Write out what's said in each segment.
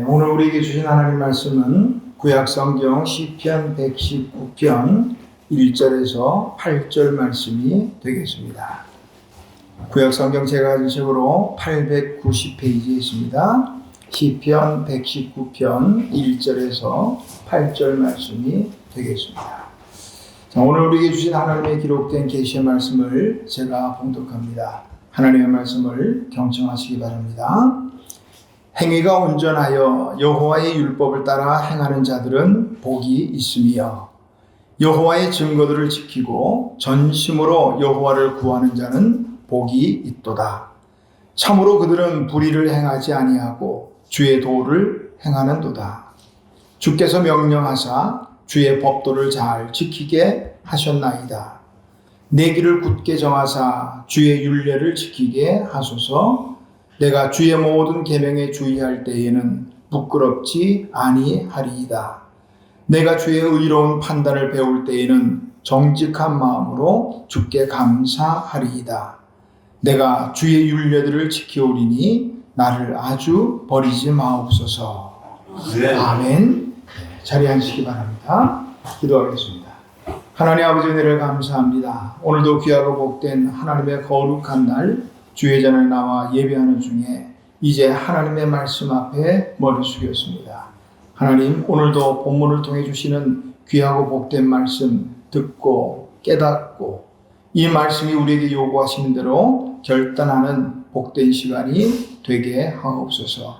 오늘 우리에게 주신 하나님 말씀은 구약성경 시편 119편 1절에서 8절 말씀이 되겠습니다. 구약성경 제가 가진 책으로 890페이지에 있습니다. 시편 119편 1절에서 8절 말씀이 되겠습니다. 자, 오늘 우리에게 주신 하나님의 기록된 계시의 말씀을 제가 봉독합니다. 하나님의 말씀을 경청하시기 바랍니다. 행위가 온전하여 여호와의 율법을 따라 행하는 자들은 복이 있으며 여호와의 증거들을 지키고 전심으로 여호와를 구하는 자는 복이 있도다. 참으로 그들은 불의를 행하지 아니하고 주의 도를 행하는도다. 주께서 명령하사 주의 법도를 잘 지키게 하셨나이다. 내 길을 굳게 정하사 주의 율례를 지키게 하소서. 내가 주의 모든 계명에 주의할 때에는 부끄럽지 아니하리이다. 내가 주의 의로운 판단을 배울 때에는 정직한 마음으로 주께 감사하리이다. 내가 주의 율례들을 지키오리니 나를 아주 버리지 마옵소서. 네. 아멘. 자리에 앉으시기 바랍니다. 기도하겠습니다. 하나님 아버지 은혜를 감사합니다. 오늘도 귀하고 복된 하나님의 거룩한 날 주의 전에 나와 예배하는 중에 이제 하나님의 말씀 앞에 머리 숙였습니다. 하나님, 오늘도 본문을 통해 주시는 귀하고 복된 말씀 듣고 깨닫고 이 말씀이 우리에게 요구하시는 대로 결단하는 복된 시간이 되게 하옵소서.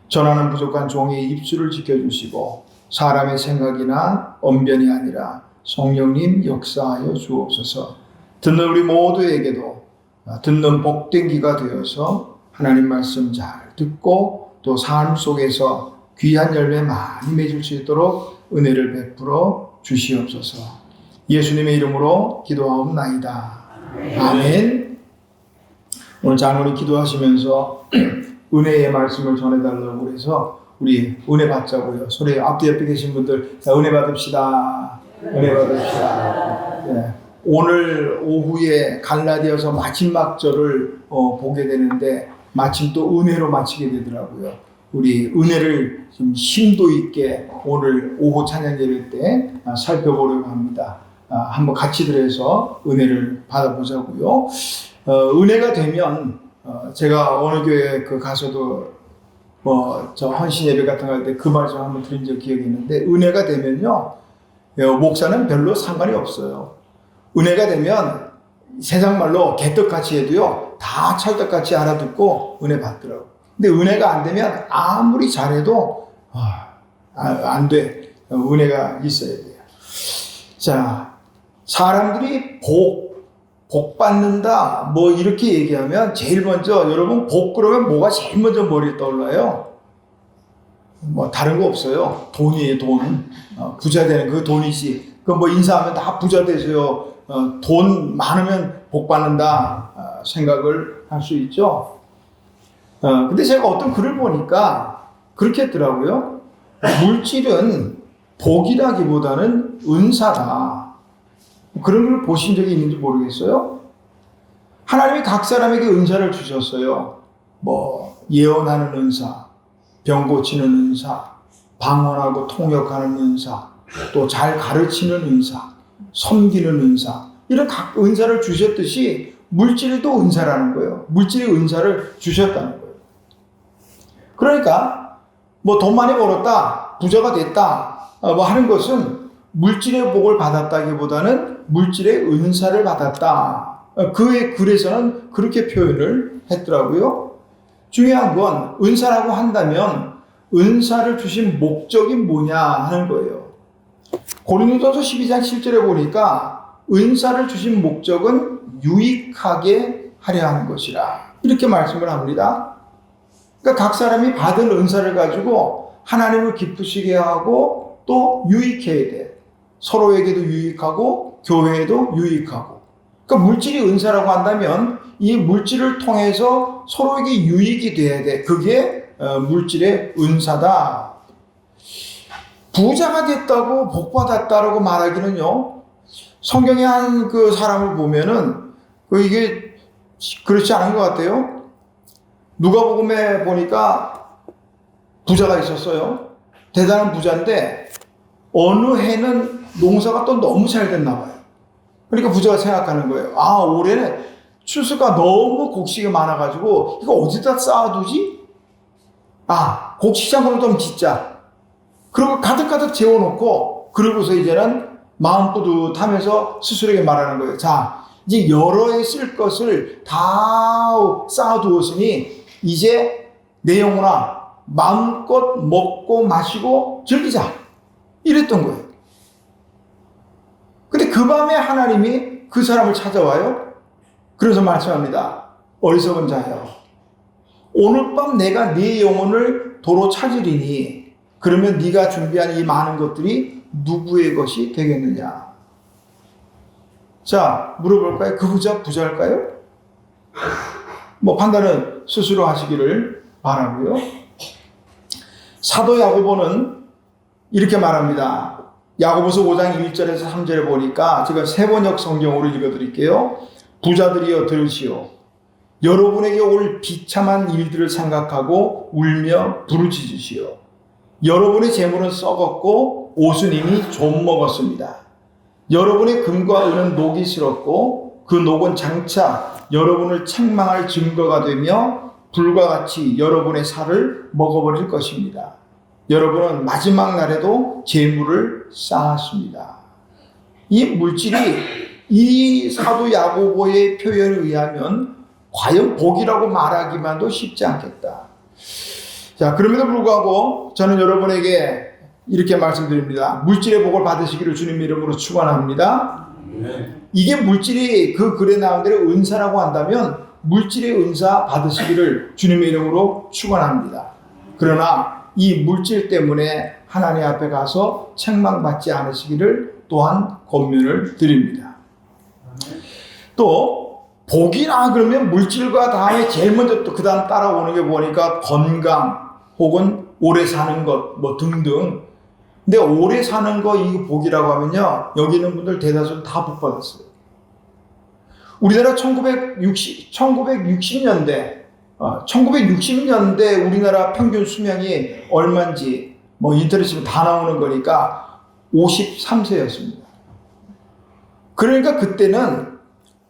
전하는 부족한 종의 입술을 지켜주시고 사람의 생각이나 언변이 아니라 성령님 역사하여 주옵소서. 듣는 우리 모두에게도 듣는 복된 귀가 되어서 하나님 말씀 잘 듣고 또 삶 속에서 귀한 열매 많이 맺을 수 있도록 은혜를 베풀어 주시옵소서. 예수님의 이름으로 기도하옵나이다. 아멘. 오늘 장로님 기도하시면서 은혜의 말씀을 전해달라고 그래서 우리 은혜 받자고요. 소리 앞뒤 옆에 계신 분들 자, 은혜 받읍시다. 은혜 받읍시다. 네. 오늘 오후에 갈라디아서 마지막 절을 보게 되는데 마침 또 은혜로 마치게 되더라고요. 우리 은혜를 좀 심도 있게 오늘 오후 찬양 예배 때 살펴보려고 합니다. 한번 같이 들어서 은혜를 받아보자고요. 은혜가 되면 제가 어느 교회 가서도 저 헌신 예배 같은 거 할 때 그 말씀 한번 드린 적 기억이 있는데 은혜가 되면요 목사는 별로 상관이 없어요. 은혜가 되면 세상 말로 개떡같이 해도요 다 찰떡같이 알아듣고 은혜 받더라고. 근데 은혜가 안 되면 아무리 잘해도 안 돼. 은혜가 있어야 돼요. 자, 사람들이 복 받는다 뭐 이렇게 얘기하면 제일 먼저 여러분 복 그러면 뭐가 제일 먼저 머리에 떠올라요? 뭐 다른 거 없어요. 돈이에요. 돈. 부자 되는 그 돈이지. 그 뭐 인사하면 다 부자 되세요. 돈 많으면 복 받는다 생각을 할 수 있죠. 근데 제가 어떤 글을 보니까 그렇게 했더라고요. 물질은 복이라기보다는 은사다. 그런 걸 보신 적이 있는지 모르겠어요. 하나님이 각 사람에게 은사를 주셨어요. 뭐 예언하는 은사, 병 고치는 은사, 방언하고 통역하는 은사, 또 잘 가르치는 은사, 섬기는 은사, 이런 각 은사를 주셨듯이 물질도 은사라는 거예요. 물질의 은사를 주셨다는 거예요. 그러니까 뭐 돈 많이 벌었다, 부자가 됐다 뭐 하는 것은 물질의 복을 받았다기보다는 물질의 은사를 받았다. 그의 글에서는 그렇게 표현을 했더라고요. 중요한 건 은사라고 한다면 은사를 주신 목적이 뭐냐 하는 거예요. 고린도전서 12장 7절에 보니까 은사를 주신 목적은 유익하게 하려 하는 것이라 이렇게 말씀을 합니다. 그러니까 각 사람이 받은 은사를 가지고 하나님을 기쁘시게 하고 또 유익해야 돼. 서로에게도 유익하고 교회에도 유익하고. 그러니까 물질이 은사라고 한다면 이 물질을 통해서 서로에게 유익이 돼야 돼. 그게 물질의 은사다. 부자가 됐다고 복 받았다라고 말하기는요. 성경에 한 그 사람을 보면은 이게 그렇지 않은 것 같아요. 누가복음에 보니까 부자가 있었어요. 대단한 부자인데 어느 해는 농사가 또 너무 잘 됐나 봐요. 그러니까 부자가 생각하는 거예요. 아, 올해는 추수가 너무 곡식이 많아가지고 이거 어디다 쌓아두지? 아, 곡식장으로 좀 짓자. 그리고 가득가득 재워놓고 그러고서 이제는 마음 뿌듯하면서 스스로에게 말하는 거예요. 자, 이제 여러 해 쓸 것을 다 쌓아두었으니 이제 내 영혼아 마음껏 먹고 마시고 즐기자. 이랬던 거예요. 근데 그 밤에 하나님이 그 사람을 찾아와요. 그래서 말씀합니다. 어리석은 자여, 오늘 밤 내가 네 영혼을 도로 찾으리니 그러면 네가 준비한 이 많은 것들이 누구의 것이 되겠느냐. 자, 물어볼까요? 그 부자일까요? 뭐 판단은 스스로 하시기를 바라고요. 사도 야고보는 이렇게 말합니다. 야고보서 5장 1절에서 3절에 보니까 제가 세번역 성경으로 읽어드릴게요. 부자들이여 들으시오. 여러분에게 올 비참한 일들을 생각하고 울며 부르짖으시오. 여러분의 재물은 썩었고 옷은 이미 좀 먹었습니다. 여러분의 금과 은은 녹이 슬었고 그 녹은 장차 여러분을 책망할 증거가 되며 불과 같이 여러분의 살을 먹어버릴 것입니다. 여러분은 마지막 날에도 재물을 쌓았습니다. 이 물질이 이 사도 야고보의 표현에 의하면 과연 복이라고 말하기만도 쉽지 않겠다. 자, 그럼에도 불구하고 저는 여러분에게 이렇게 말씀드립니다. 물질의 복을 받으시기를 주님 이름으로 축원합니다. 이게 물질이 그 글에 나온 대로 은사라고 한다면 물질의 은사 받으시기를 주님의 이름으로 축원합니다. 그러나 이 물질 때문에 하나님 앞에 가서 책망받지 않으시기를 또한 권면을 드립니다. 또 복이나 그러면 물질과 다음에 제일 먼저 또 그 다음 따라오는 게 보니까 건강 혹은 오래 사는 것 뭐 등등. 근데 오래 사는 거 이 복이라고 하면요, 여기 있는 분들 대다수 다 복 받았어요. 우리나라 1960년대 우리나라 평균 수명이 얼마인지 뭐 인터넷 치면 다 나오는 거니까 53세였습니다. 그러니까 그때는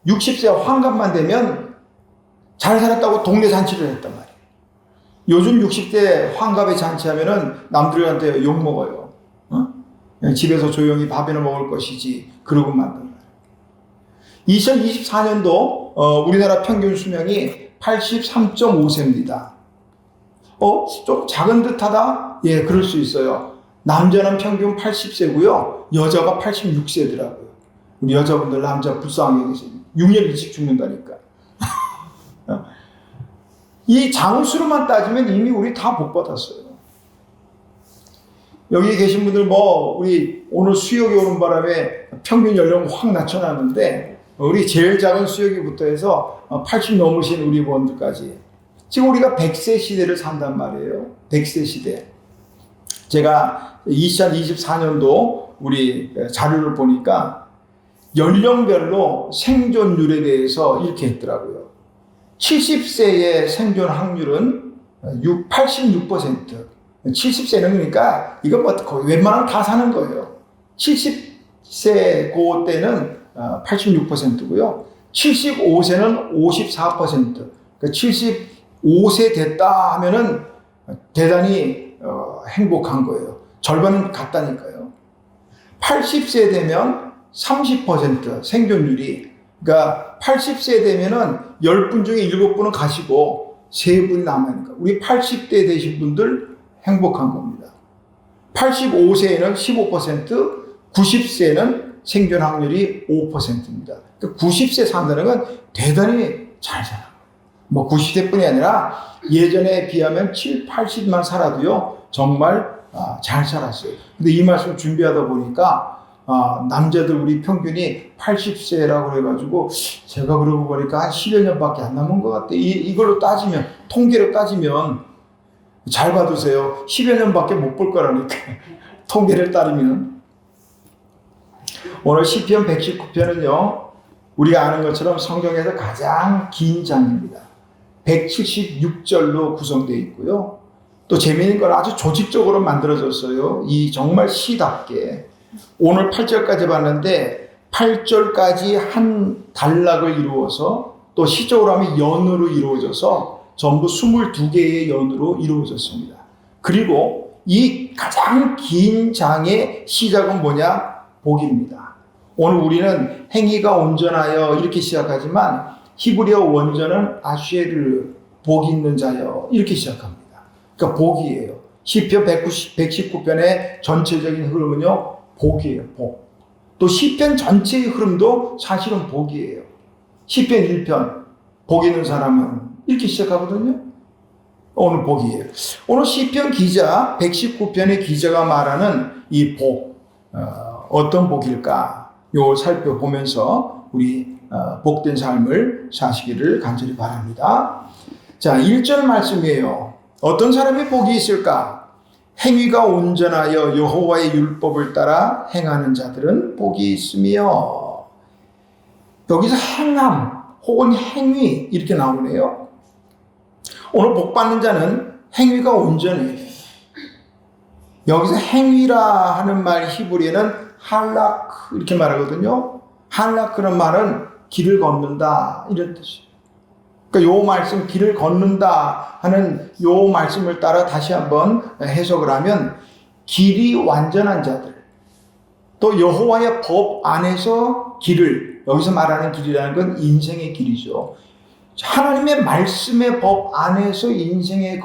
60세 환갑만 되면 잘 살았다고 동네 잔치를 했단 말이에요. 요즘 60대 환갑에 잔치하면은 남들한테 욕먹어요. 그냥 집에서 조용히 밥이나 먹을 것이지 그러고 만든 말이에요. 2024년도 우리나라 평균 수명이 83.5세입니다. 좀 작은 듯하다? 예, 그럴 수 있어요. 남자는 평균 80세고요. 여자가 86세더라고요. 우리 여자분들 남자 불쌍하게 계세요. 6년 일찍 죽는다니까. 이 장수로만 따지면 이미 우리 다 복 받았어요. 여기 계신 분들 우리 오늘 수역이 오는 바람에 평균 연령 확 낮춰놨는데 우리 제일 작은 수역이부터 해서 80 넘으신 우리 분들까지 지금 우리가 100세 시대를 산단 말이에요. 100세 시대. 제가 2024년도 우리 자료를 보니까 연령별로 생존율에 대해서 이렇게 했더라고요. 70세의 생존 확률은 86%. 70세는 그러니까 이거 거의 웬만하면 다 사는 거예요. 70세 그때는 86%고요. 75세는 54%. 그러니까 75세 됐다 하면은 대단히 행복한 거예요. 절반은 갔다니까요. 80세 되면 30% 생존율이. 그러니까 80세 되면은 10분 중에 7분은 가시고 3분이 남아있으니까 우리 80대 되신 분들 행복한 겁니다. 85세에는 15%, 90세는 생존 확률이 5%입니다. 그러니까 90세 산다는 건 대단히 잘 살아요. 90세뿐이 아니라 예전에 비하면 7, 80만 살아도요, 정말 잘 살았어요. 근데 이 말씀 준비하다 보니까 남자들 우리 평균이 80세라고 그래가지고 제가 그러고 보니까 한 10여 년밖에 안 남은 것 같아요. 이걸로 따지면, 통계로 따지면 잘 받으세요. 10여 년밖에 못 볼 거라니까. 통계를 따르면. 오늘 시편 119편은요, 우리가 아는 것처럼 성경에서 가장 긴 장입니다. 176절로 구성되어 있고요. 또 재미있는 건 아주 조직적으로 만들어졌어요. 이 정말 시답게. 오늘 8절까지 봤는데 8절까지 한 단락을 이루어서 또 시적으로 하면 연으로 이루어져서 전부 22개의 연으로 이루어졌습니다. 그리고 이 가장 긴 장의 시작은 뭐냐? 복입니다. 오늘 우리는 행위가 온전하여 이렇게 시작하지만 히브리어 원전은 아쉐르, 복 있는 자여 이렇게 시작합니다. 그러니까 복이에요. 시편 119편의 전체적인 흐름은요, 복이에요, 복. 또 시편 전체의 흐름도 사실은 복이에요. 시편 1편, 복 있는 사람은 이렇게 시작하거든요. 오늘 복이에요. 오늘 시편 기자, 119편의 기자가 말하는 이 복, 어떤 복일까? 요걸 살펴보면서 우리 복된 삶을 사시기를 간절히 바랍니다. 자, 1절 말씀이에요. 어떤 사람이 복이 있을까? 행위가 온전하여 여호와의 율법을 따라 행하는 자들은 복이 있으며. 여기서 행함 혹은 행위 이렇게 나오네요. 오늘 복 받는 자는 행위가 온전해요. 여기서 행위라 하는 말 히브리에는 할라크 이렇게 말하거든요. 할라크는 말은 길을 걷는다 이런 뜻이에요. 그러니까 요 말씀 길을 걷는다 하는 요 말씀을 따라 다시 한번 해석을 하면 길이 완전한 자들, 또 여호와의 법 안에서 길을, 여기서 말하는 길이라는 건 인생의 길이죠. 하나님의 말씀의 법 안에서 인생의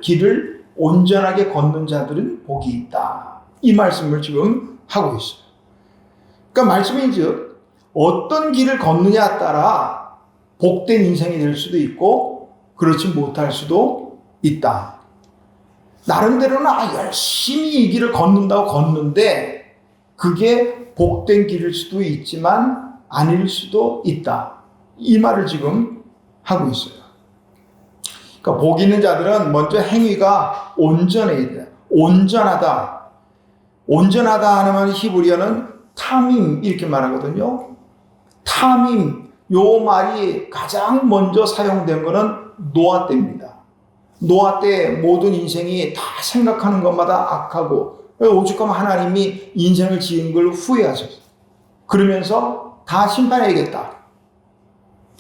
길을 온전하게 걷는 자들은 복이 있다. 이 말씀을 지금 하고 있어요. 그러니까 말씀인즉 어떤 길을 걷느냐에 따라 복된 인생이 될 수도 있고 그렇지 못할 수도 있다. 나름대로는 열심히 이 길을 걷는다고 걷는데 그게 복된 길일 수도 있지만 아닐 수도 있다. 이 말을 지금 하고 있어요. 그러니까 복 있는 자들은 먼저 행위가 온전해야 돼요. 온전하다. 온전하다 하는 히브리어는 타밈 이렇게 말하거든요. 타밈, 요 말이 가장 먼저 사용된 거는 노아 때입니다. 노아 때 모든 인생이 다 생각하는 것마다 악하고 오죽하면 하나님이 인생을 지은 걸 후회하셨어요. 그러면서 다 심판해야겠다.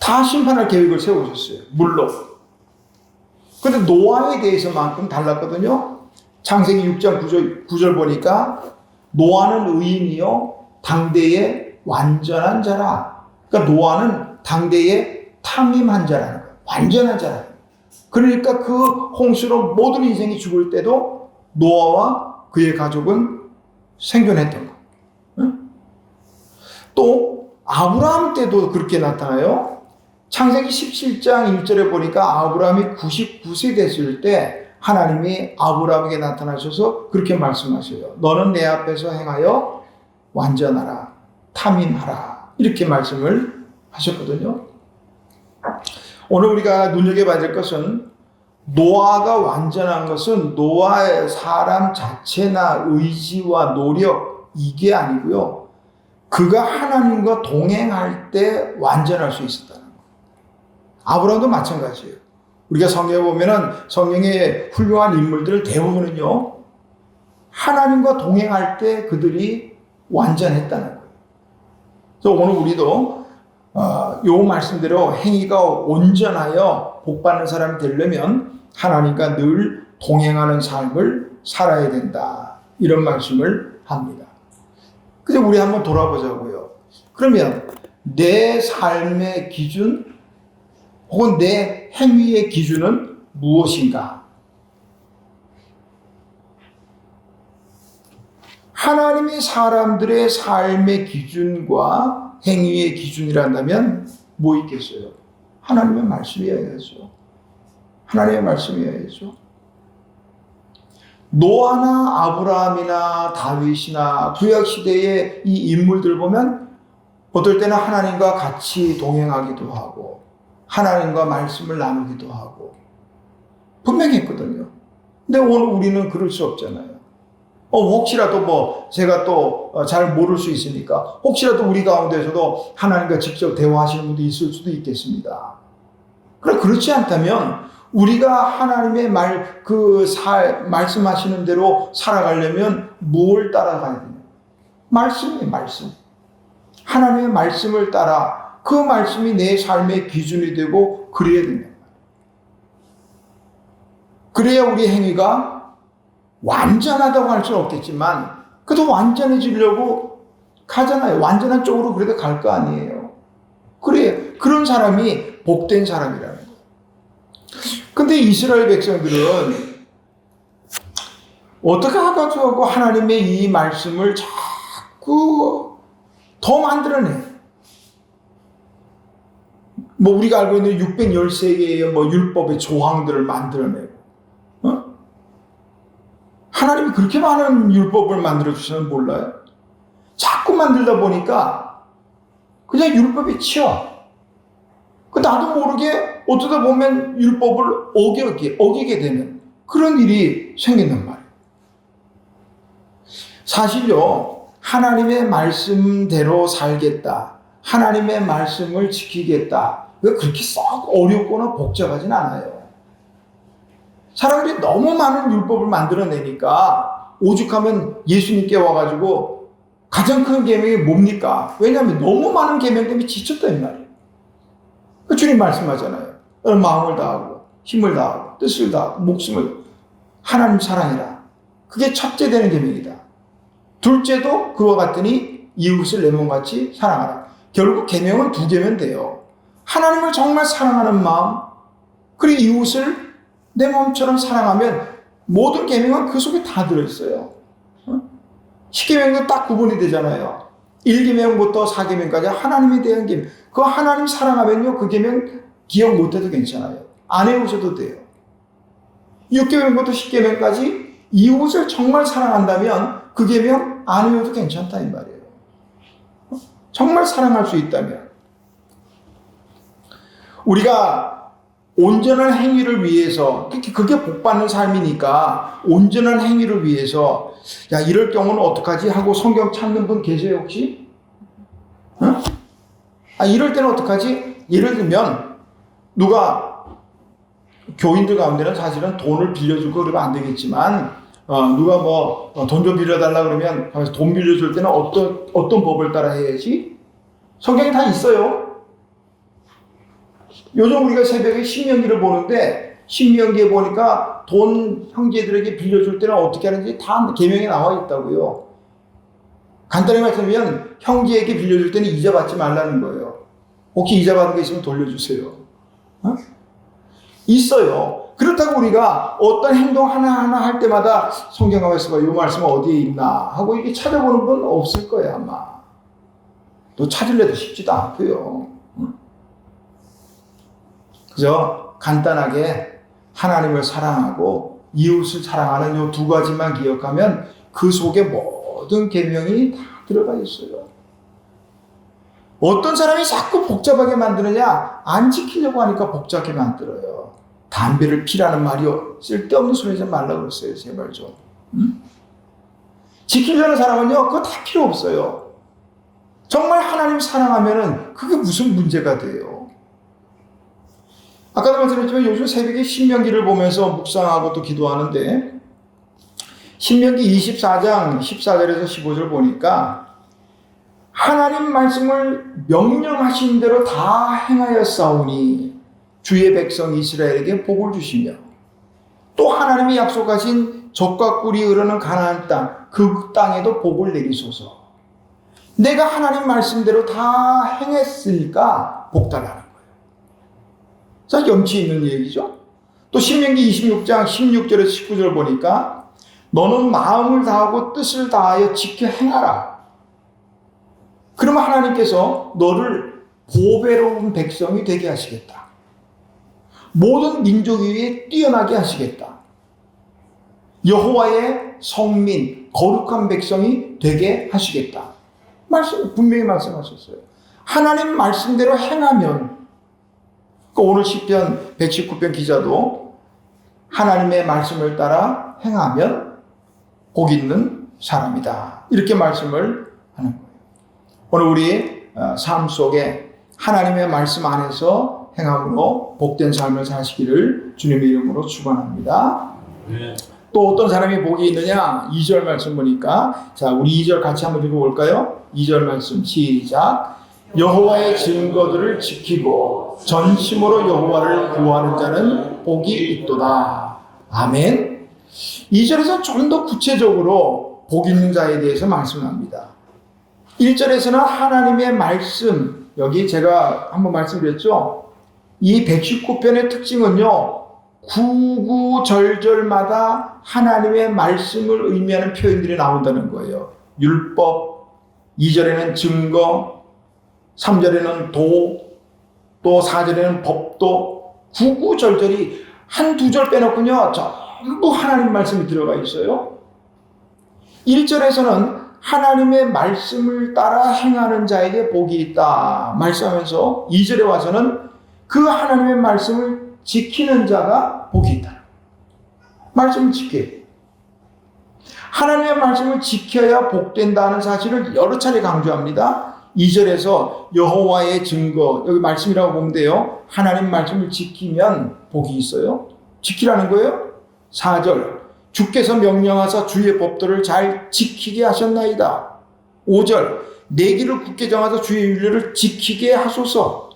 다 심판할 계획을 세우셨어요. 물론. 그런데 노아에 대해서만큼 달랐거든요. 창세기 6장 9절 보니까 노아는 의인이요 당대의 완전한 자라. 그러니까 노아는 당대의 탐임한 자라는 거예요. 완전한 자라는 거예요. 그러니까 그 홍수로 모든 인생이 죽을 때도 노아와 그의 가족은 생존했던 거예요. 응? 또 아브라함 때도 그렇게 나타나요. 창세기 17장 1절에 보니까 아브라함이 99세 됐을 때 하나님이 아브라함에게 나타나셔서 그렇게 말씀하셔요. 너는 내 앞에서 행하여 완전하라, 탐임하라 이렇게 말씀을 하셨거든요. 오늘 우리가 눈여겨봐야 될 것은 노아가 완전한 것은 노아의 사람 자체나 의지와 노력 이게 아니고요. 그가 하나님과 동행할 때 완전할 수 있었다는 거예요. 아브라함도 마찬가지예요. 우리가 성경에 보면은 성경의 훌륭한 인물들 대부분은요, 하나님과 동행할 때 그들이 완전했다는 거예요. 그래서 오늘 우리도 요 말씀대로 행위가 온전하여 복받는 사람이 되려면 하나님과 늘 동행하는 삶을 살아야 된다. 이런 말씀을 합니다. 그래서 우리 한번 돌아보자고요. 그러면 내 삶의 기준 혹은 내 행위의 기준은 무엇인가? 하나님이 사람들의 삶의 기준과 행위의 기준이란다면 뭐 있겠어요? 하나님의 말씀이어야죠. 하나님의 말씀이어야죠. 노아나 아브라함이나 다윗이나 구약시대의 이 인물들 보면 어떨 때는 하나님과 같이 동행하기도 하고 하나님과 말씀을 나누기도 하고 분명히 했거든요. 근데 오늘 우리는 그럴 수 없잖아요. 혹시라도 제가 또 잘 모를 수 있으니까 혹시라도 우리 가운데서도 하나님과 직접 대화하시는 분도 있을 수도 있겠습니다. 그렇지 않다면 우리가 하나님의 말씀하시는 대로 살아가려면 뭘 따라가야 되냐? 말씀이에요, 말씀. 하나님의 말씀을 따라 그 말씀이 내 삶의 기준이 되고 그래야 된다. 그래야 우리 행위가 완전하다고 할 수는 없겠지만 그래도 완전해지려고 가잖아요. 완전한 쪽으로 그래도 갈 거 아니에요. 그래, 그런 사람이 복된 사람이라는 거예요. 근데 이스라엘 백성들은 어떻게 해가지고 하나님의 이 말씀을 자꾸 더 만들어내. 뭐 우리가 알고 있는 613개의 뭐 율법의 조항들을 만들어내고, 하나님이 그렇게 많은 율법을 만들어주시는 몰라요? 자꾸 만들다 보니까 그냥 율법에 치여. 나도 모르게 어쩌다 보면 율법을 어기게 되는 그런 일이 생긴단 말이에요. 사실요, 하나님의 말씀대로 살겠다, 하나님의 말씀을 지키겠다, 왜 그렇게 썩 어렵거나 복잡하진 않아요. 사람들이 너무 많은 율법을 만들어내니까 오죽하면 예수님께 와가지고 가장 큰 계명이 뭡니까? 왜냐하면 너무 많은 계명 때문에 지쳤다 이 말이에요. 주님 말씀하잖아요. 마음을 다하고 힘을 다하고 뜻을 다하고 목숨을 하나님 사랑이라. 그게 첫째 되는 계명이다. 둘째도 그와 같으니 이웃을 내 몸같이 사랑하라. 결국 계명은 두 개면 돼요. 하나님을 정말 사랑하는 마음, 그리고 이웃을 내 몸처럼 사랑하면 모든 계명은 그 속에 다 들어있어요. 10계명도 딱 구분이 되잖아요. 1계명부터 4계명까지 하나님에 대한 계명. 그 하나님 사랑하면요, 그 계명 기억 못해도 괜찮아요. 안 해오셔도 돼요. 6계명부터 10계명까지 이웃을 정말 사랑한다면 그 계명 안 해오도 괜찮다 이 말이에요. 정말 사랑할 수 있다면. 우리가 온전한 행위를 위해서, 그게 복받는 삶이니까 온전한 행위를 위해서 야, 이럴 경우는 어떡하지 하고 성경 찾는 분 계세요 혹시? 이럴 때는 어떡하지? 예를 들면 누가, 교인들 가운데는 사실은 돈을 빌려주고 그러면 안 되겠지만 누가 뭐 돈 좀 빌려달라 그러면 돈 빌려줄 때는 어떤 법을 따라 해야지? 성경에 다 있어요. 요즘 우리가 새벽에 신명기를 보는데 신명기에 보니까 돈 형제들에게 빌려줄 때는 어떻게 하는지 다 계명에 나와 있다고요. 간단히 말하면 형제에게 빌려줄 때는 이자 받지 말라는 거예요. 혹시 이자 받은 게 있으면 돌려주세요. 있어요. 그렇다고 우리가 어떤 행동 하나하나 할 때마다 성경 말씀과 이 말씀은 어디에 있나 하고 이렇게 찾아보는 분 없을 거예요 아마. 또 찾으려도 쉽지도 않고요. 그저 간단하게 하나님을 사랑하고 이웃을 사랑하는 이 두 가지만 기억하면 그 속에 모든 계명이 다 들어가 있어요. 어떤 사람이 자꾸 복잡하게 만드느냐? 안 지키려고 하니까 복잡하게 만들어요. 담배를 피라는 말이요, 쓸데없는 소리 하지 말라고 그랬어요. 제발 좀. 지키려는 사람은요, 그거 다 필요 없어요. 정말 하나님 사랑하면은 그게 무슨 문제가 돼요? 아까도 말씀드렸지만 요즘 새벽에 신명기를 보면서 묵상하고 또 기도하는데 신명기 24장 14절에서 15절 보니까 하나님 말씀을 명령하신 대로 다 행하였사오니 주의 백성 이스라엘에게 복을 주시며 또 하나님이 약속하신 젖과 꿀이 흐르는 가나안 땅, 그 땅에도 복을 내리소서. 내가 하나님 말씀대로 다 행했으니까 복 달라는 거예요. 자, 염치 있는 얘기죠. 또 신명기 26장 16절에서 19절 보니까 너는 마음을 다하고 뜻을 다하여 지켜 행하라. 그러면 하나님께서 너를 보배로운 백성이 되게 하시겠다. 모든 민족 위에 뛰어나게 하시겠다. 여호와의 성민, 거룩한 백성이 되게 하시겠다. 분명히 말씀하셨어요. 하나님 말씀대로 행하면, 오늘 시편 119편 기자도 하나님의 말씀을 따라 행하면 복 있는 사람이다, 이렇게 말씀을 하는 거예요. 오늘 우리 삶 속에 하나님의 말씀 안에서 행함으로 복된 삶을 사시기를 주님의 이름으로 축원합니다. 또 어떤 사람이 복이 있느냐? 2절 말씀 보니까 자, 우리 2절 같이 한번 읽어볼까요? 2절 말씀 시작. 여호와의 증거들을 지키고 전심으로 여호와를 구하는 자는 복이 있도다. 아멘. 2절에서 좀 더 구체적으로 복 있는 자에 대해서 말씀합니다. 1절에서는 하나님의 말씀, 여기 제가 한번 말씀드렸죠. 이 119편의 특징은요, 구구절절마다 하나님의 말씀을 의미하는 표현들이 나온다는 거예요. 율법, 2절에는 증거, 3절에는 도, 또 4절에는 법도, 구구절절이 한두 절 빼놓고요, 전부 하나님 말씀이 들어가 있어요. 1절에서는 하나님의 말씀을 따라 행하는 자에게 복이 있다 말씀하면서 2절에 와서는 그 하나님의 말씀을 지키는 자가 복이 있다. 말씀을 지켜야 돼. 하나님의 말씀을 지켜야 복된다는 사실을 여러 차례 강조합니다. 2절에서 여호와의 증거, 여기 말씀이라고 보면 돼요. 하나님 말씀을 지키면 복이 있어요. 지키라는 거예요. 4절, 주께서 명령하사 주의 법도를 잘 지키게 하셨나이다. 5절, 내 길을 굳게 정하사 주의 윤례를 지키게 하소서.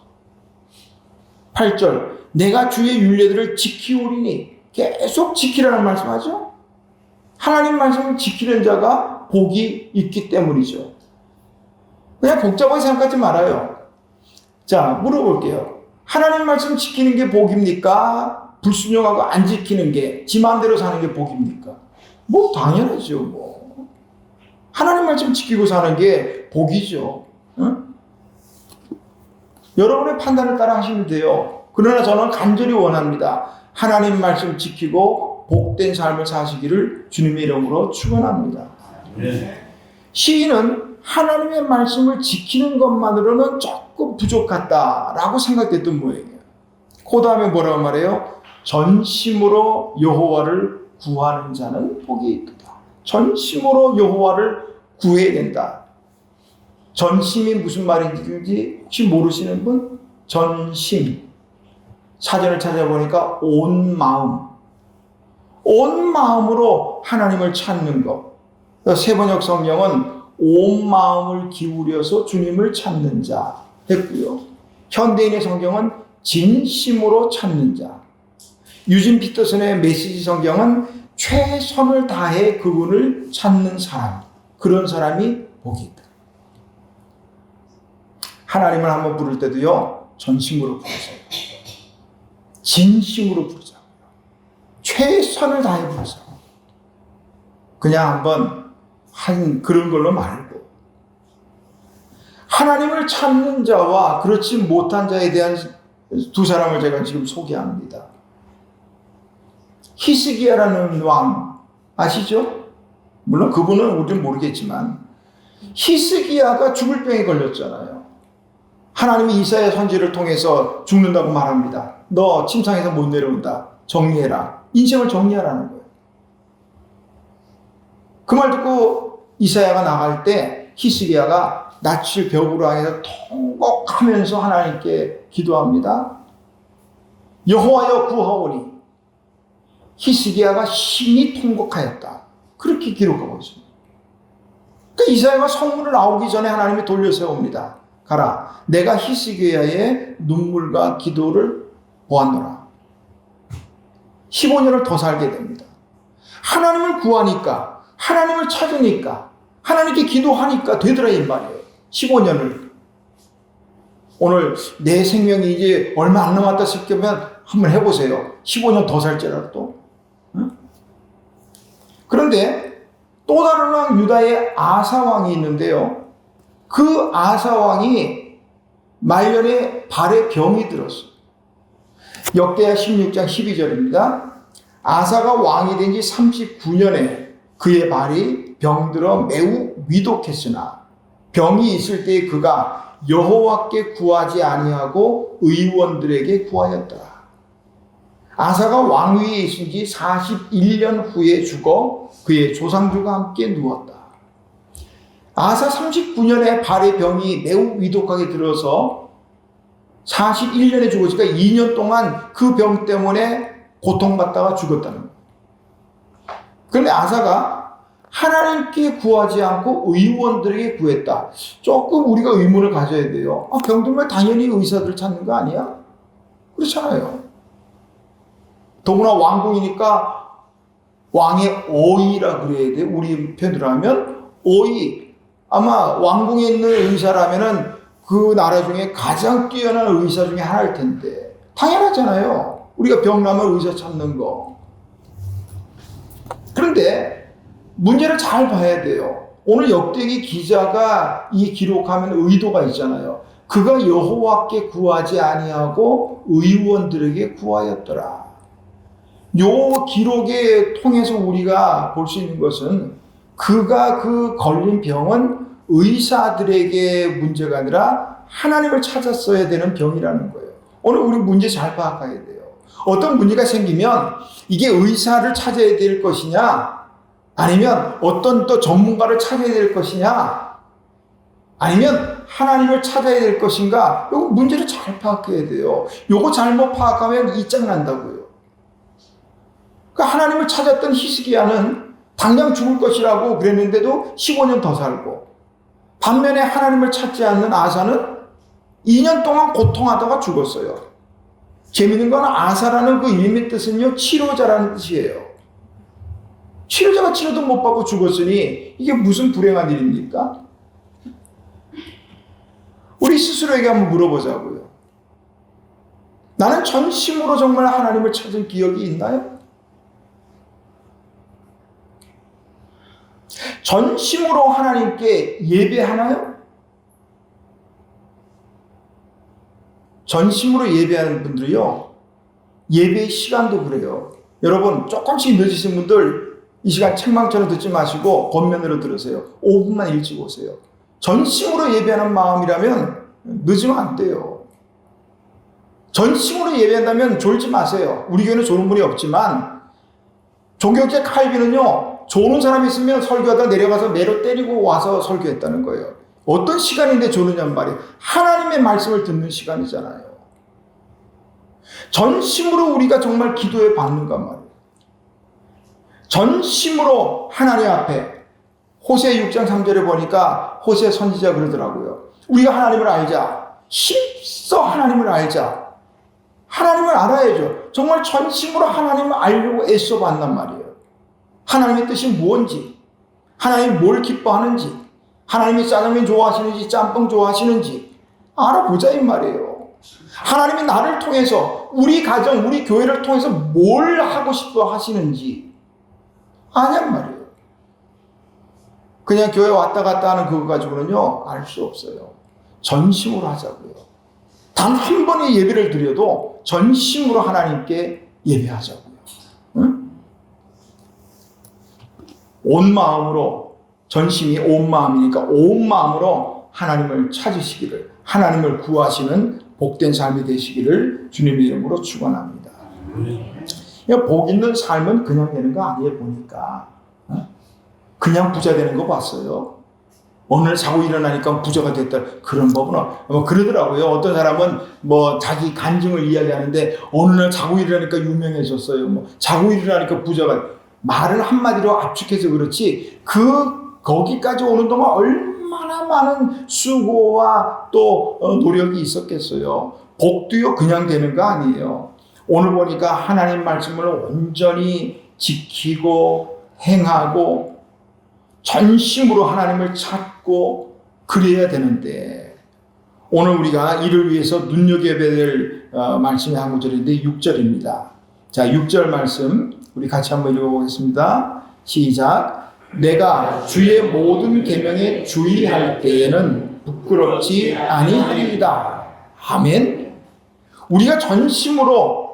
8절, 내가 주의 윤례들을 지키오리니. 계속 지키라는 말씀하죠. 하나님 말씀을 지키는 자가 복이 있기 때문이죠. 그냥 복잡하게 생각하지 말아요. 자, 물어볼게요. 하나님 말씀 지키는 게 복입니까? 불순종하고 안 지키는 게, 지 마음대로 사는 게 복입니까? 뭐 당연하죠. 뭐 하나님 말씀 지키고 사는 게 복이죠. 응? 여러분의 판단을 따라 하시면 돼요. 그러나 저는 간절히 원합니다. 하나님 말씀 지키고 복된 삶을 사시기를 주님의 이름으로 축원합니다. 시인은 하나님의 말씀을 지키는 것만으로는 조금 부족하다라고 생각했던 모양이에요. 그 다음에 뭐라고 말해요? 전심으로 여호와를 구하는 자는 복이 있다. 전심으로 여호와를 구해야 된다. 전심이 무슨 말인지 혹시 모르시는 분? 전심. 사전을 찾아보니까 온 마음. 온 마음으로 하나님을 찾는 것. 세번역 성경은 온 마음을 기울여서 주님을 찾는 자 했고요. 현대인의 성경은 진심으로 찾는 자. 유진 피터슨의 메시지 성경은 최선을 다해 그분을 찾는 사람. 그런 사람이 복이 있다. 하나님을 한번 부를 때도요, 전심으로 부르세요. 진심으로 부르자고요. 최선을 다해 부르세요. 그냥 한번 한 그런 걸로 말고. 하나님을 찾는 자와 그렇지 못한 자에 대한 두 사람을 제가 지금 소개합니다. 히스기야라는 왕 아시죠? 물론 그분은 우리는 모르겠지만 히스기야가 죽을 병에 걸렸잖아요. 하나님이 이사야 선지를 통해서 죽는다고 말합니다. 너 침상에서 못 내려온다. 정리해라. 인생을 정리하라는 거예요. 그 말 듣고 이사야가 나갈 때 히스기야가 낯을 벽으로 향해서 통곡하면서 하나님께 기도합니다. 여호와여 구하오니 히스기야가 심히 통곡하였다. 그렇게 기록하고 있습니다. 그러니까 이사야가 성문을 나오기 전에 하나님이 돌려 세웁니다. 가라. 내가 히스기야의 눈물과 기도를 보았노라. 15년을 더 살게 됩니다. 하나님을 구하니까, 하나님을 찾으니까, 하나님께 기도하니까 되더라 이 말이에요. 15년을. 오늘 내 생명이 이제 얼마 안 남았다 싶으면 한번 해보세요. 15년 더 살지라도. 응? 그런데 또 다른 왕 유다의 아사 왕이 있는데요. 그 아사 왕이 말년에 발에 병이 들었어요. 역대하 16장 12절입니다. 아사가 왕이 된 지 39년에 그의 발이 병들어 매우 위독했으나 병이 있을 때에 그가 여호와께 구하지 아니하고 의원들에게 구하였더라. 아사가 왕위에 있은 지 41년 후에 죽어 그의 조상들과 함께 누웠다. 아사 39년에 발의 병이 매우 위독하게 들어서 41년에 죽었으니까 2년 동안 그 병 때문에 고통받다가 죽었다는 거예요. 그런데 아사가 하나님께 구하지 않고 의원들에게 구했다. 조금 우리가 의문을 가져야 돼요. 병들면 당연히 의사들 찾는 거 아니야? 그렇잖아요. 더구나 왕궁이니까 왕의 어이라 그래야 돼. 우리 편으로 하면 어이. 아마 왕궁에 있는 의사라면은 그 나라 중에 가장 뛰어난 의사 중에 하나일 텐데 당연하잖아요. 우리가 병나면 의사 찾는 거. 그런데 문제를 잘 봐야 돼요. 오늘 역대기 기자가 이 기록하면 의도가 있잖아요. 그가 여호와께 구하지 아니하고 의원들에게 구하였더라. 요 기록에 통해서 우리가 볼 수 있는 것은 그가 그 걸린 병은 의사들에게 문제가 아니라 하나님을 찾았어야 되는 병이라는 거예요. 오늘 우리 문제 잘 파악해야 돼요. 어떤 문제가 생기면 이게 의사를 찾아야 될 것이냐, 아니면 어떤 또 전문가를 찾아야 될 것이냐, 아니면 하나님을 찾아야 될 것인가, 이거 문제를 잘 파악해야 돼요. 이거 잘못 파악하면 이짱 난다고요. 그러니까 하나님을 찾았던 히스기야는 당장 죽을 것이라고 그랬는데도 15년 더 살고, 반면에 하나님을 찾지 않는 아사는 2년 동안 고통하다가 죽었어요. 재미있는 건 아사라는 그 이름의 뜻은요, 치료자라는 뜻이에요. 치료자가 치료도 못 받고 죽었으니 이게 무슨 불행한 일입니까? 우리 스스로에게 한번 물어보자고요. 나는 전심으로 정말 하나님을 찾은 기억이 있나요? 전심으로 하나님께 예배하나요? 전심으로 예배하는 분들이요, 예배의 시간도 그래요. 여러분, 조금씩 늦으신 분들 이 시간 책망처럼 듣지 마시고 겉면으로 들으세요. 5분만 일찍 오세요. 전심으로 예배하는 마음이라면 늦으면 안 돼요. 전심으로 예배한다면 졸지 마세요. 우리 교회는 조는 분이 없지만 종교제 칼빈은요, 조는 사람이 있으면 설교하다 내려가서 매로 때리고 와서 설교했다는 거예요. 어떤 시간인데 조느냐는 말이에요. 하나님의 말씀을 듣는 시간이잖아요. 전심으로 우리가 정말 기도에 받는가 말이에요. 전심으로 하나님 앞에, 호세 6장 3절에 보니까 호세 선지자 그러더라고요. 우리가 하나님을 알자. 힘써 하나님을 알자. 하나님을 알아야죠. 정말 전심으로 하나님을 알려고 애써 봤단 말이에요. 하나님의 뜻이 뭔지, 하나님이 뭘 기뻐하는지, 하나님이 짜장면 좋아하시는지 짬뽕 좋아하시는지 알아보자 이 말이에요. 하나님이 나를 통해서, 우리 가정, 우리 교회를 통해서 뭘 하고 싶어 하시는지 아냔 말이에요. 그냥 교회 왔다 갔다 하는 그거 가지고는요, 알 수 없어요. 전심으로 하자고요. 단 한 번의 예배를 드려도 전심으로 하나님께 예배하자고요. 응? 온 마음으로, 전심이 온 마음이니까 온 마음으로 하나님을 찾으시기를, 하나님을 구하시는 복된 삶이 되시기를 주님의 이름으로 축원합니다. 복 있는 삶은 그냥 되는 거 아니에요. 보니까 그냥 부자 되는 거 봤어요? 어느 날 자고 일어나니까 부자가 됐다, 그런 법은 그러더라고요. 어떤 사람은 자기 간증을 이야기하는데 어느 날 자고 일어나니까 유명해졌어요. 자고 일어나니까 부자가, 말을 한마디로 압축해서 그렇지 거기까지 오는 동안 얼마나 많은 수고와 또 노력이 있었겠어요. 복도요 그냥 되는 거 아니에요. 오늘 보니까 하나님 말씀을 온전히 지키고 행하고 전심으로 하나님을 찾고 그래야 되는데, 오늘 우리가 이를 위해서 눈여겨야 될 말씀이 한 구절인데 6절입니다. 자, 6절 말씀 우리 같이 한번 읽어보겠습니다. 시작. 내가 주의 모든 계명에 주의할 때에는 부끄럽지 아니하리이다. 아멘. 우리가 전심으로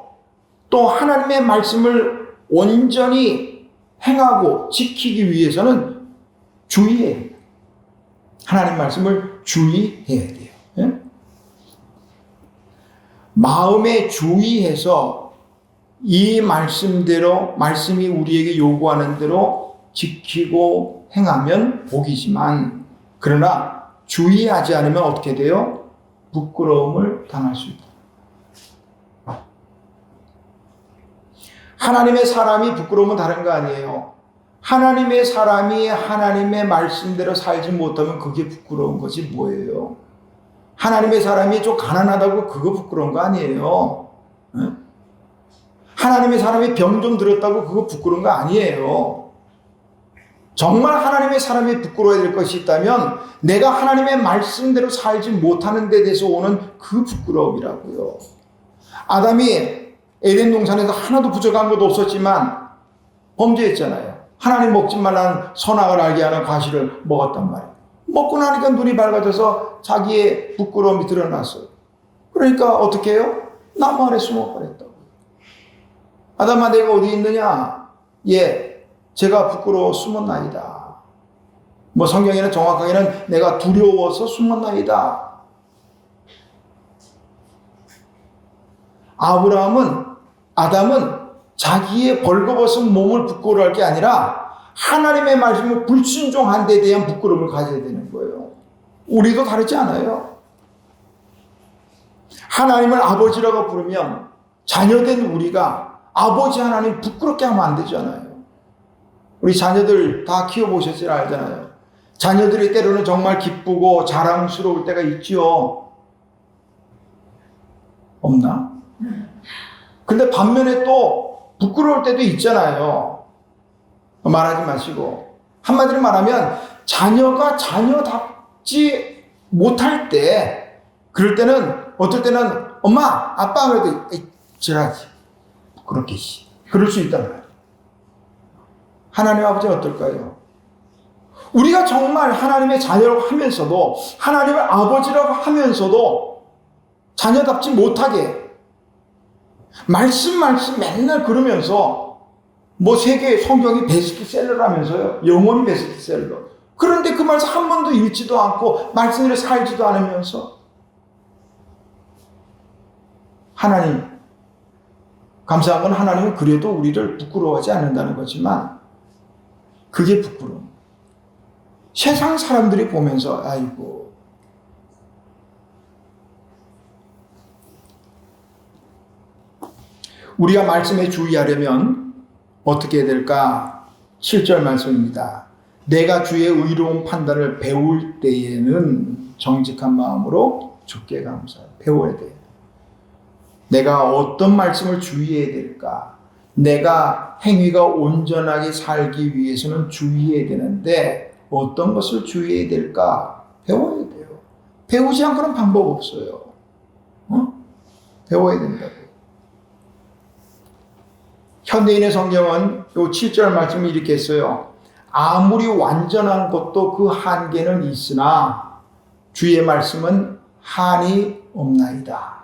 또 하나님의 말씀을 온전히 행하고 지키기 위해서는 주의해야 돼요. 하나님 말씀을 주의해야 돼요. 예? 마음에 주의해서 이 말씀대로, 말씀이 우리에게 요구하는 대로 지키고 행하면 복이지만, 그러나 주의하지 않으면 어떻게 돼요? 부끄러움을 당할 수 있다. 하나님의 사람이 부끄러우면 다른 거 아니에요. 하나님의 사람이 하나님의 말씀대로 살지 못하면 그게 부끄러운 것이 뭐예요? 하나님의 사람이 좀 가난하다고 그거 부끄러운 거 아니에요. 하나님의 사람이 병 좀 들었다고 그거 부끄러운 거 아니에요. 정말 하나님의 사람이 부끄러워야 될 것이 있다면 내가 하나님의 말씀대로 살지 못하는 데 대해서 오는 그 부끄러움이라고요. 아담이 에덴 동산에서 하나도 부족한 것도 없었지만 범죄했잖아요. 하나님 먹지 말라는 선악을 알게 하는 과실을 먹었단 말이에요. 먹고 나니까 눈이 밝아져서 자기의 부끄러움이 드러났어요. 그러니까 어떻게 해요? 나무 아래 숨어버렸다고. 아담아 내가 어디 있느냐? 예, 제가 부끄러워 숨었나이다. 뭐 성경에는 정확하게는 내가 두려워서 숨었나이다. 아담은 자기의 벌거벗은 몸을 부끄러워할 게 아니라 하나님의 말씀을 불순종한 데 대한 부끄러움을 가져야 되는 거예요. 우리도 다르지 않아요. 하나님을 아버지라고 부르면 자녀된 우리가 아버지 하나님 부끄럽게 하면 안 되잖아요. 우리 자녀들 다 키워보셨을 알잖아요. 자녀들이 때로는 정말 기쁘고 자랑스러울 때가 있지요. 없나? 근데 반면에 또 부끄러울 때도 있잖아요. 말하지 마시고. 한마디로 말하면 자녀가 자녀답지 못할 때, 그럴 때는 어떨 때는 엄마, 아빠 그래도 지랄하지. 그렇게 그럴 수 있단 말이에요. 하나님 아버지는 어떨까요? 우리가 정말 하나님의 자녀라고 하면서도 하나님을 아버지라고 하면서도 자녀답지 못하게 말씀 맨날 그러면서 뭐 세계 성경이 베스트셀러라면서요. 영원히 베스트셀러. 그런데 그 말씀 한 번도 읽지도 않고 말씀대로 살지도 않으면서 하나님, 감사한 건 하나님은 그래도 우리를 부끄러워하지 않는다는 거지만 그게 부끄러움. 세상 사람들이 보면서 아이고 우리가 말씀에 주의하려면 어떻게 해야 될까? 7절 말씀입니다. 내가 주의 의로운 판단을 배울 때에는 정직한 마음으로 주께 감사하라. 배워야 돼요. 내가 어떤 말씀을 주의해야 될까? 내가 행위가 온전하게 살기 위해서는 주의해야 되는데 어떤 것을 주의해야 될까? 배워야 돼요. 배우지 않고는 방법 없어요. 배워야 된다고. 현대인의 성경은 요 7절 말씀을 이렇게 했어요. 아무리 완전한 것도 그 한계는 있으나 주의 말씀은 한이 없나이다.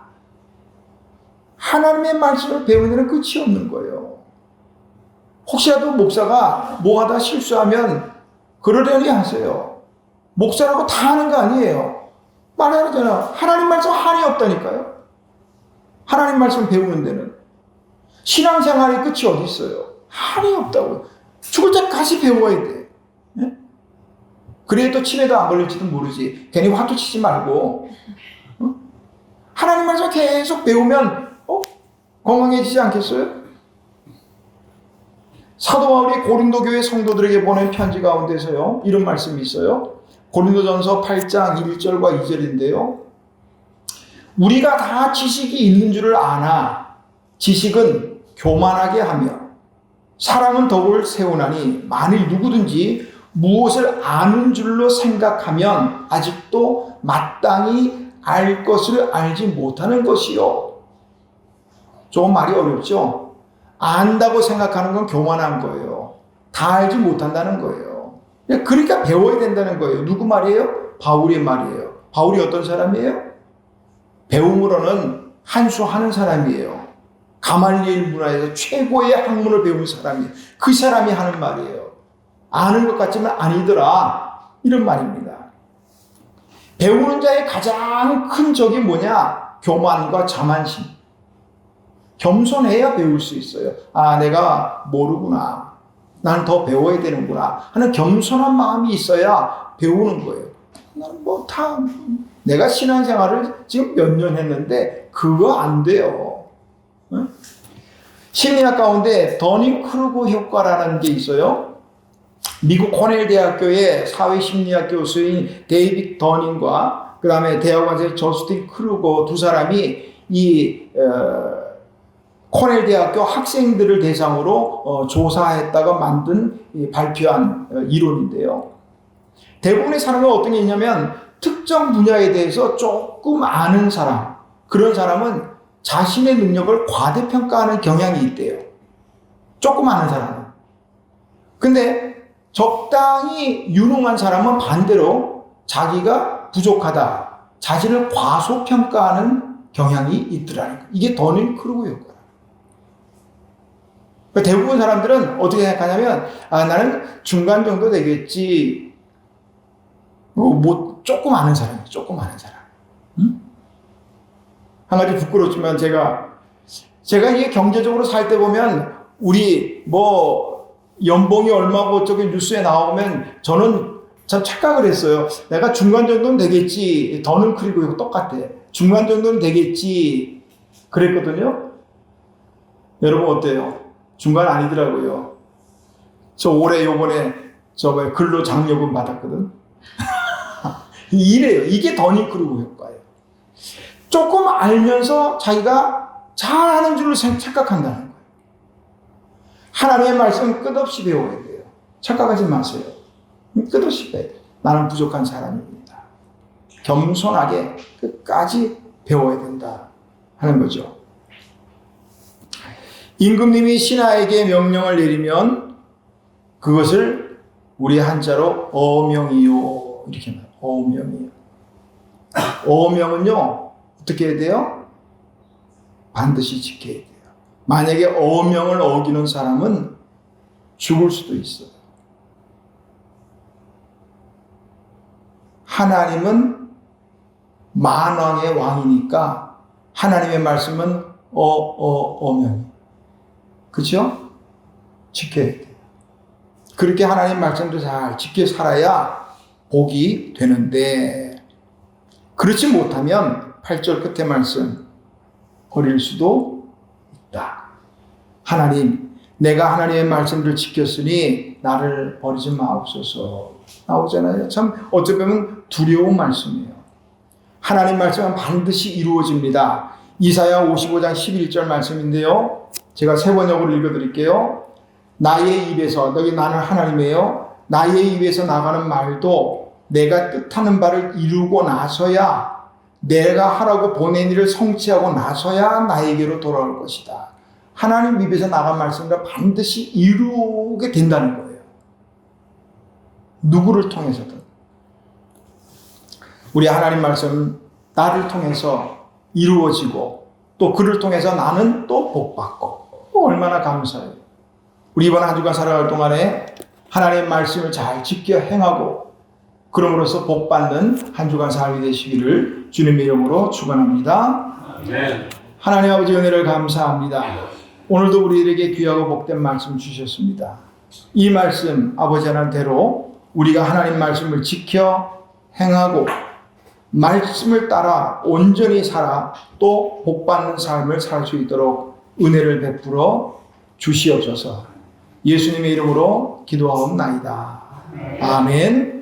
하나님의 말씀을 배우는 데는 끝이 없는 거예요. 혹시라도 목사가 뭐 하다 실수하면 그러려니 하세요. 목사라고 다 하는 거 아니에요. 말하잖아요. 하나님 말씀 한이 없다니까요. 하나님 말씀 배우는 데는. 신앙생활의 끝이 어디 있어요? 한이 없다고요. 죽을 때까지 배워야 돼. 네? 그래야 또 치매도 안 걸릴지도 모르지. 괜히 화투 치지 말고. 하나님 말씀 계속 배우면 건강해지지 않겠어요? 사도 바울이 고린도 교회 성도들에게 보낸 편지 가운데서요. 이런 말씀이 있어요. 고린도전서 8장 1절과 2절인데요. 우리가 다 지식이 있는 줄을 아나 지식은 교만하게 하며 사랑은 덕을 세우나니 만일 누구든지 무엇을 아는 줄로 생각하면 아직도 마땅히 알 것을 알지 못하는 것이요. 좀 말이 어렵죠? 안다고 생각하는 건 교만한 거예요. 다 알지 못한다는 거예요. 그러니까 배워야 된다는 거예요. 누구 말이에요? 바울의 말이에요. 바울이 어떤 사람이에요? 배움으로는 한수하는 사람이에요. 가말리엘 문화에서 최고의 학문을 배운 사람이에요. 그 사람이 하는 말이에요. 아는 것 같지만 아니더라. 이런 말입니다. 배우는 자의 가장 큰 적이 뭐냐? 교만과 자만심. 겸손해야 배울 수 있어요. 아, 내가 모르구나. 나는 더 배워야 되는구나 하는 겸손한 마음이 있어야 배우는 거예요. 뭐 다 내가 신앙생활을 지금 몇 년 했는데 그거 안 돼요. 응? 심리학 가운데 더닝크루거 효과라는 게 있어요. 미국 코넬 대학교의 사회심리학 교수인 데이빗 더닝과 그 다음에 대학원생 저스틴 크루거 두 사람이 이 코넬 대학교 학생들을 대상으로 조사했다가 만든 발표한 이론인데요. 대부분의 사람은 어떤 게 있냐면 특정 분야에 대해서 조금 아는 사람, 그런 사람은 자신의 능력을 과대평가하는 경향이 있대요. 조금 아는 사람은. 근데 적당히 유능한 사람은 반대로 자기가 부족하다, 자신을 과소평가하는 경향이 있더라는 거예요. 이게 더닝크루거 효과예요. 대부분 사람들은 어떻게 생각하냐면, 나는 중간 정도 되겠지. 뭐 조금 아는 사람이에요. 조금 아는 사람. 응? 한 가지 부끄럽지만 제가 이게 경제적으로 살 때 보면 우리 뭐 연봉이 얼마고 저기 뉴스에 나오면 저는 참 착각을 했어요. 내가 중간 정도는 되겠지. 더는 크리고 이거 똑같아. 중간 정도는 되겠지. 그랬거든요. 여러분 어때요? 중간 아니더라고요. 저 올해 요번에 근로장려금 받았거든. 이래요. 이게 더닝크루거 효과예요. 조금 알면서 자기가 잘하는 줄로 착각한다는 거예요. 하나님의 말씀 끝없이 배워야 돼요. 착각하지 마세요. 끝없이 배워야 돼요. 나는 부족한 사람입니다. 겸손하게 끝까지 배워야 된다 하는 거죠. 임금님이 신하에게 명령을 내리면 그것을 우리 한자로 어명이요 이렇게 말해요. 어명이요. 어명은요 어떻게 해야 돼요? 반드시 지켜야 돼요. 만약에 어명을 어기는 사람은 죽을 수도 있어요. 하나님은 만왕의 왕이니까 하나님의 말씀은 어명. 그렇죠? 지켜야 돼요. 그렇게 하나님 말씀도 잘 지켜 살아야 복이 되는데 그렇지 못하면 8절 끝에 말씀 버릴 수도 있다. 하나님, 내가 하나님의 말씀을 지켰으니 나를 버리지 마옵소서. 나오잖아요. 참 어쩌면 두려운 말씀이에요. 하나님 말씀은 반드시 이루어집니다. 이사야 55장 11절 말씀인데요. 제가 새 번역으로 읽어드릴게요. 나의 입에서, 여기 나는 하나님이에요. 나의 입에서 나가는 말도 내가 뜻하는 바를 이루고 나서야 내가 하라고 보낸 일을 성취하고 나서야 나에게로 돌아올 것이다. 하나님 입에서 나간 말씀을 반드시 이루게 된다는 거예요. 누구를 통해서든. 우리 하나님 말씀 나를 통해서 이루어지고 또 그를 통해서 나는 또 복받고 얼마나 감사해요. 우리 이번 한 주간 살아갈 동안에 하나님의 말씀을 잘 지켜 행하고 그럼으로써 복받는 한 주간 삶이 되시기를 주님의 이름으로 축원합니다. 하나님 아버지 은혜를 감사합니다. 오늘도 우리에게 귀하고 복된 말씀 주셨습니다. 이 말씀 아버지 하나님대로 우리가 하나님 말씀을 지켜 행하고 말씀을 따라 온전히 살아 또 복받는 삶을 살 수 있도록 은혜를 베풀어 주시옵소서. 예수님의 이름으로 기도하옵나이다. 아멘.